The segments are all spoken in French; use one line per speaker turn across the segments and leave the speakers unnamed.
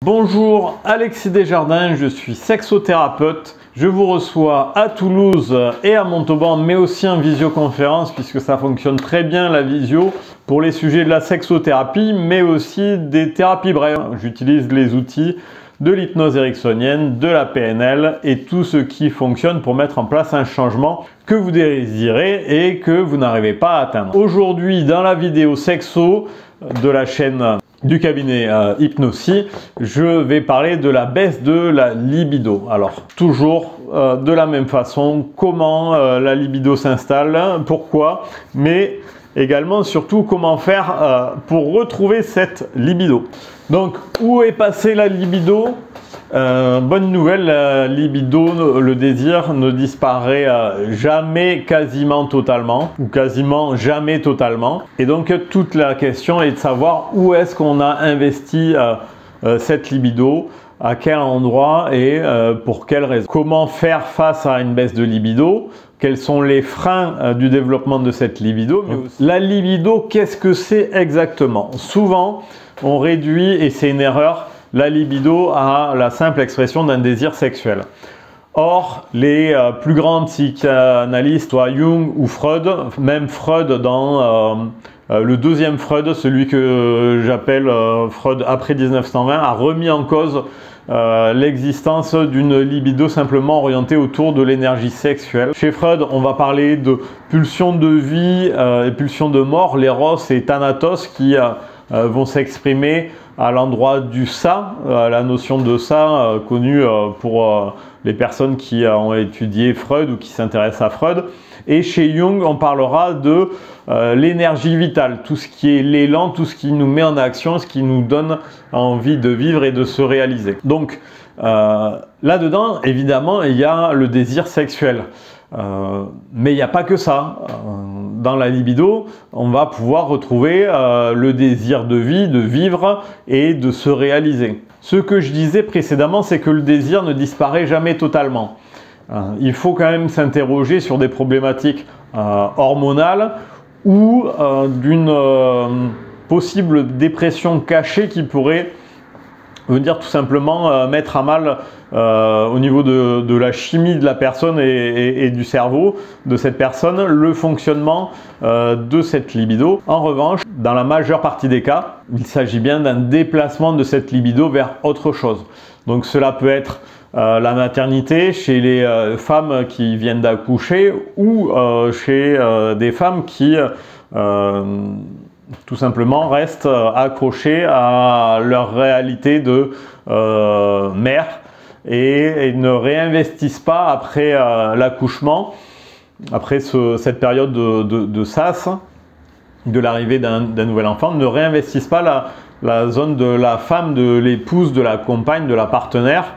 Bonjour, Alexis Desjardins, je suis sexothérapeute. Je vous reçois à Toulouse et à Montauban, mais aussi en visioconférence, puisque ça fonctionne très bien la visio pour les sujets de la sexothérapie, mais aussi des thérapies brèves. J'utilise les outils de l'hypnose ericksonienne, de la PNL et tout ce qui fonctionne pour mettre en place un changement que vous désirez et que vous n'arrivez pas à atteindre. Aujourd'hui, dans la vidéo sexo de la chaîne du cabinet Hypnosi, je vais parler de la baisse de la libido. Alors, toujours de la même façon, comment la libido s'installe, pourquoi, mais également, surtout, comment faire pour retrouver cette libido. Donc, où est passée la libido? Bonne nouvelle, la libido, le désir ne disparaît jamais quasiment totalement, ou quasiment jamais totalement. Et donc toute la question est de savoir où est-ce qu'on a investi cette libido, à quel endroit et pour quelle raison. Comment faire face à une baisse de libido? Quels sont les freins du développement de cette libido? Mais aussi, la libido, qu'est-ce que c'est exactement? Souvent, on réduit, et c'est une erreur, la libido à la simple expression d'un désir sexuel. Or, les plus grands psychanalystes, soit Jung ou Freud, même Freud dans le deuxième Freud, celui que j'appelle Freud après 1920, a remis en cause l'existence d'une libido simplement orientée autour de l'énergie sexuelle. Chez Freud, on va parler de pulsions de vie et pulsions de mort, l'éros et thanatos, qui vont s'exprimer à l'endroit du ça, la notion de ça connue pour les personnes qui ont étudié Freud ou qui s'intéressent à Freud. Et chez Jung, on parlera de l'énergie vitale, tout ce qui est l'élan, tout ce qui nous met en action, ce qui nous donne envie de vivre et de se réaliser. Donc là-dedans, évidemment, il y a le désir sexuel. Mais il n'y a pas que ça. Dans la libido, on va pouvoir retrouver le désir de vie, de vivre et de se réaliser. Ce que je disais précédemment, c'est que le désir ne disparaît jamais totalement. Il faut quand même s'interroger sur des problématiques hormonales ou d'une possible dépression cachée qui pourrait venir tout simplement mettre à mal au niveau de la chimie de la personne et du cerveau de cette personne le fonctionnement de cette libido. En revanche, dans la majeure partie des cas, il s'agit bien d'un déplacement de cette libido vers autre chose. Donc cela peut être la maternité chez les femmes qui viennent d'accoucher ou chez des femmes qui tout simplement restent accrochés à leur réalité de mère et ne réinvestissent pas après l'accouchement, après cette période de sas, de l'arrivée d'un nouvel enfant, ne réinvestissent pas la zone de la femme, de l'épouse, de la compagne, de la partenaire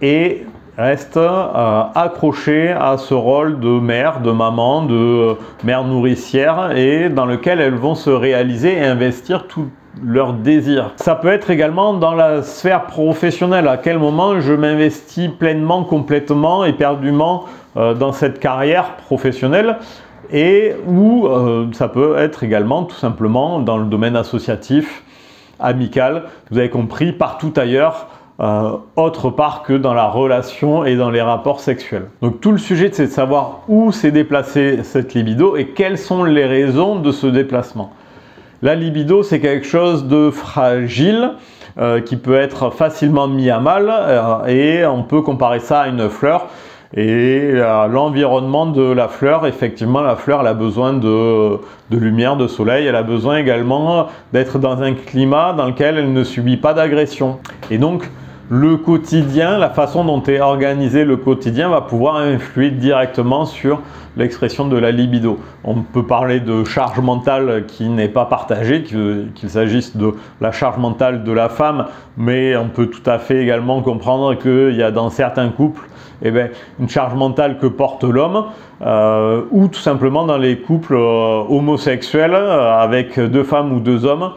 et restent accrochées à ce rôle de mère, de maman, de mère nourricière et dans lequel elles vont se réaliser et investir tout leur désir. Ça peut être également dans la sphère professionnelle. À quel moment je m'investis pleinement, complètement, éperdument dans cette carrière professionnelle et où ça peut être également tout simplement dans le domaine associatif, amical, vous avez compris, partout ailleurs. Autre part que dans la relation et dans les rapports sexuels. Donc tout le sujet, c'est de savoir où s'est déplacée cette libido et quelles sont les raisons de ce déplacement. La libido, c'est quelque chose de fragile qui peut être facilement mis à mal et on peut comparer ça à une fleur. Et l'environnement de la fleur, effectivement, la fleur elle a besoin de lumière, de soleil, elle a besoin également d'être dans un climat dans lequel elle ne subit pas d'agression. Et donc, le quotidien, la façon dont est organisé le quotidien va pouvoir influer directement sur l'expression de la libido. On peut parler de charge mentale qui n'est pas partagée, qu'il s'agisse de la charge mentale de la femme, mais on peut tout à fait également comprendre qu'il y a dans certains couples une charge mentale que porte l'homme, ou tout simplement dans les couples homosexuels avec deux femmes ou deux hommes.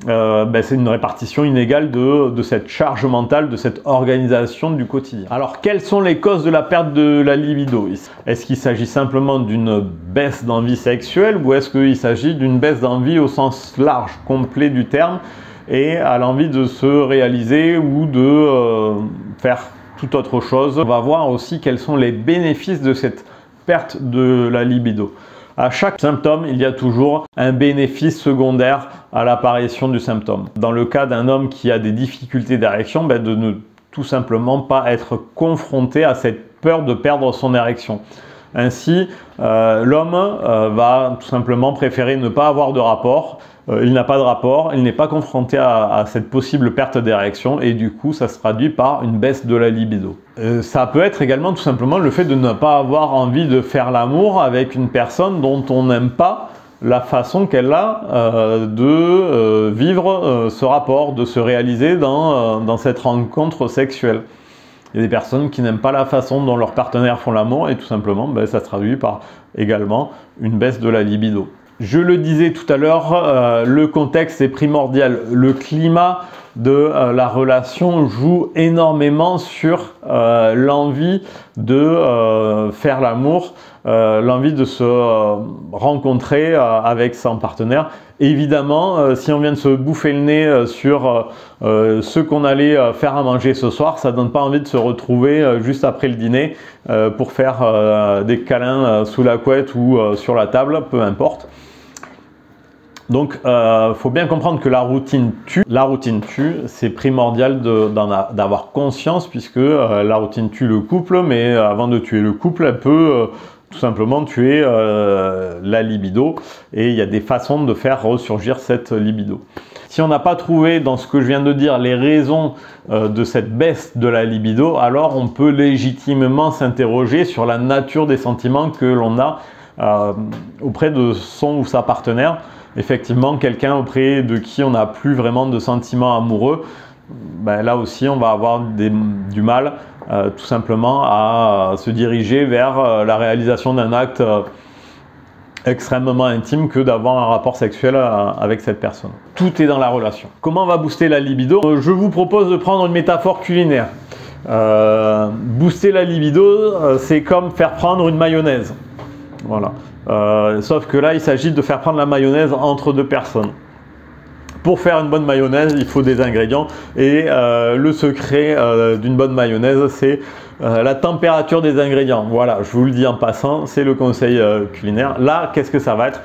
C'est une répartition inégale de cette charge mentale, de cette organisation du quotidien. Alors, quelles sont les causes de la perte de la libido? Est-ce qu'il s'agit simplement d'une baisse d'envie sexuelle ou est-ce qu'il s'agit d'une baisse d'envie au sens large, complet du terme, et a l'envie de se réaliser ou de faire toute autre chose. On va voir aussi quels sont les bénéfices de cette perte de la libido. À chaque symptôme, il y a toujours un bénéfice secondaire à l'apparition du symptôme. Dans le cas d'un homme qui a des difficultés d'érection, de ne tout simplement pas être confronté à cette peur de perdre son érection. Ainsi, l'homme va tout simplement préférer ne pas avoir de rapport. Il n'a pas de rapport, il n'est pas confronté à cette possible perte d'érection et du coup ça se traduit par une baisse de la libido. Ça peut être également tout simplement le fait de ne pas avoir envie de faire l'amour avec une personne dont on n'aime pas la façon qu'elle a de vivre ce rapport, de se réaliser dans cette rencontre sexuelle. Il y a des personnes qui n'aiment pas la façon dont leurs partenaires font l'amour et tout simplement ça se traduit par également une baisse de la libido. Je le disais tout à l'heure, le contexte est primordial. Le climat de la relation joue énormément sur l'envie de faire l'amour, l'envie de se rencontrer avec son partenaire. Évidemment, si on vient de se bouffer le nez sur ce qu'on allait faire à manger ce soir, ça ne donne pas envie de se retrouver juste après le dîner pour faire des câlins sous la couette ou sur la table, peu importe. Donc, faut bien comprendre que la routine tue. La routine tue, c'est primordial d'avoir conscience puisque la routine tue le couple, mais avant de tuer le couple, elle peut tout simplement tuer la libido. Et il y a des façons de faire ressurgir cette libido. Si on n'a pas trouvé dans ce que je viens de dire les raisons de cette baisse de la libido, alors on peut légitimement s'interroger sur la nature des sentiments que l'on a auprès de son ou sa partenaire. Effectivement, quelqu'un auprès de qui on n'a plus vraiment de sentiments amoureux, là aussi on va avoir du mal tout simplement à se diriger vers la réalisation d'un acte extrêmement intime que d'avoir un rapport sexuel avec cette personne. Tout est dans la relation. Comment on va booster la libido? Je vous propose de prendre une métaphore culinaire. Booster la libido, c'est comme faire prendre une mayonnaise. Voilà. Sauf que là, il s'agit de faire prendre la mayonnaise entre deux personnes. Pour faire une bonne mayonnaise, il faut des ingrédients et le secret d'une bonne mayonnaise, c'est la température des ingrédients. Voilà, je vous le dis en passant, c'est le conseil culinaire. Là, qu'est-ce que ça va être?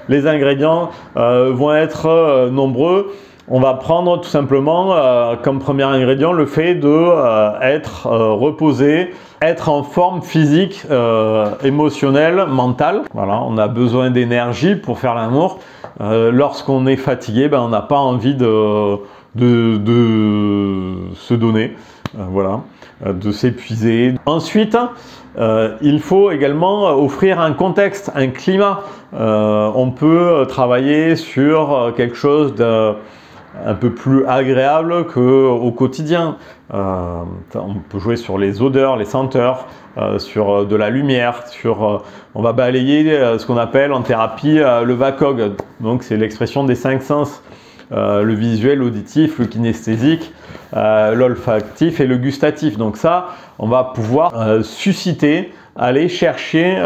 Les ingrédients vont être nombreux. On va prendre tout simplement comme premier ingrédient le fait de être reposé, être en forme physique, émotionnelle, mentale. Voilà, on a besoin d'énergie pour faire l'amour. Lorsqu'on est fatigué, on n'a pas envie de se donner, voilà, de s'épuiser. Ensuite, il faut également offrir un contexte, un climat. On peut travailler sur quelque chose un peu plus agréable qu'au quotidien. On peut jouer sur les odeurs, les senteurs, sur de la lumière, on va balayer ce qu'on appelle en thérapie le VACOG. Donc c'est l'expression des 5 sens, le visuel, l'auditif, le kinesthésique, l'olfactif et le gustatif. Donc ça, on va pouvoir susciter, aller chercher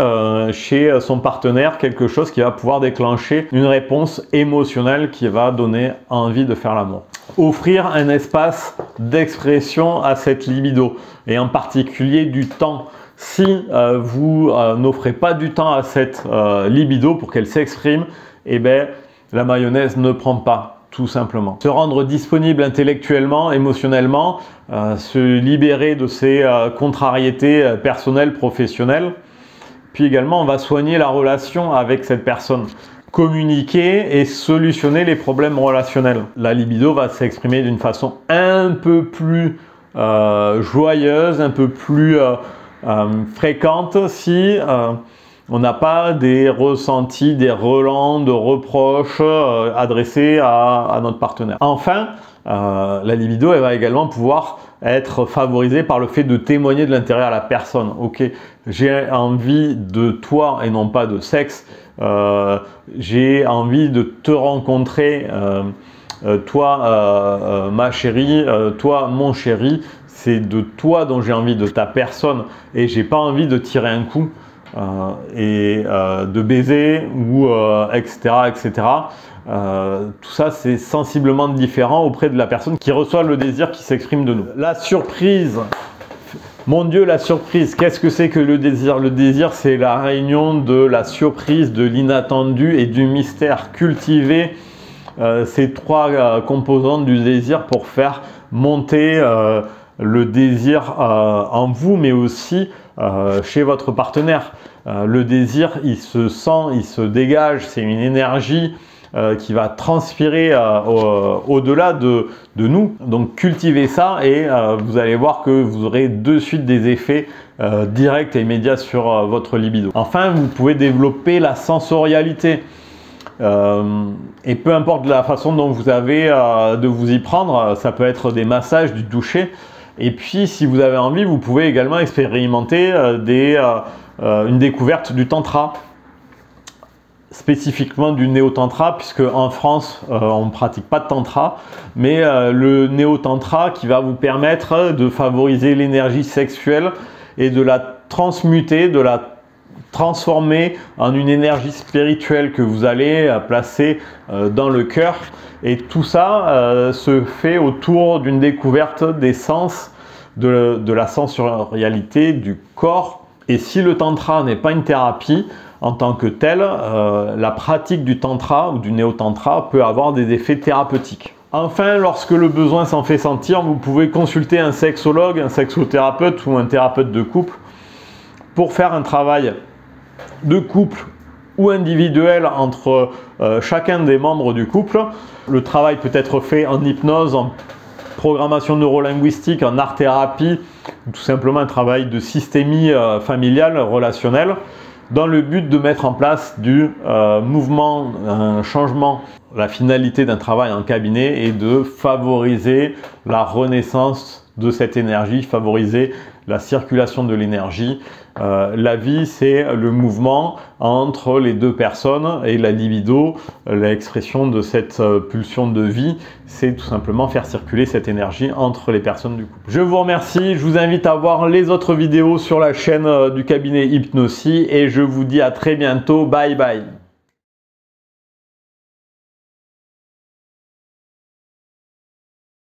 chez son partenaire quelque chose qui va pouvoir déclencher une réponse émotionnelle qui va donner envie de faire l'amour. Offrir un espace d'expression à cette libido et en particulier du temps. Si vous n'offrez pas du temps à cette libido pour qu'elle s'exprime, la mayonnaise ne prend pas. Tout simplement. Se rendre disponible intellectuellement, émotionnellement, se libérer de ses contrariétés personnelles, professionnelles. Puis également, on va soigner la relation avec cette personne. Communiquer et solutionner les problèmes relationnels. La libido va s'exprimer d'une façon un peu plus joyeuse, un peu plus fréquente si on n'a pas des ressentis, des relents, de reproches adressés à notre partenaire. Enfin, la libido, elle va également pouvoir être favorisée par le fait de témoigner de l'intérêt à la personne. Ok, j'ai envie de toi et non pas de sexe. J'ai envie de te rencontrer, toi ma chérie, toi mon chéri. C'est de toi dont j'ai envie, de ta personne. Et j'ai pas envie de tirer un coup. et de baiser ou etc. etc. Tout ça c'est sensiblement différent auprès de la personne qui reçoit le désir qui s'exprime de nous. La surprise, mon Dieu, la surprise, qu'est-ce que c'est que le désir? Le désir, c'est la réunion de la surprise, de l'inattendu et du mystère. Cultiver ces trois composantes du désir pour faire monter le désir en vous, mais aussi chez votre partenaire. Le désir, il se sent, il se dégage, c'est une énergie qui va transpirer au-delà de nous. Donc cultivez ça et vous allez voir que vous aurez de suite des effets directs et immédiats sur votre libido. Enfin, vous pouvez développer la sensorialité. Et peu importe la façon dont vous avez de vous y prendre, ça peut être des massages, du toucher. Et puis si vous avez envie, vous pouvez également expérimenter une découverte du tantra, spécifiquement du néo-tantra, puisque en France on ne pratique pas de tantra, mais le néo-tantra qui va vous permettre de favoriser l'énergie sexuelle et de la transmuter, de la transformer en une énergie spirituelle que vous allez placer dans le cœur. Et tout ça se fait autour d'une découverte des sens, de la sensorialité du corps. Et si le tantra n'est pas une thérapie en tant que telle, la pratique du tantra ou du néo-tantra peut avoir des effets thérapeutiques. Enfin, lorsque le besoin s'en fait sentir, vous pouvez consulter un sexologue, un sexothérapeute ou un thérapeute de couple pour faire un travail de couple ou individuel entre chacun des membres du couple. Le travail peut être fait en hypnose, en programmation neurolinguistique, en art-thérapie, tout simplement un travail de systémie familiale, relationnelle, dans le but de mettre en place du mouvement, un changement. La finalité d'un travail en cabinet est de favoriser la renaissance de cette énergie, favoriser la circulation de l'énergie. La vie, c'est le mouvement entre les deux personnes et la libido, l'expression de cette pulsion de vie, c'est tout simplement faire circuler cette énergie entre les personnes du couple. Je vous remercie, je vous invite à voir les autres vidéos sur la chaîne du cabinet Hypnosi et je vous dis à très bientôt, bye bye.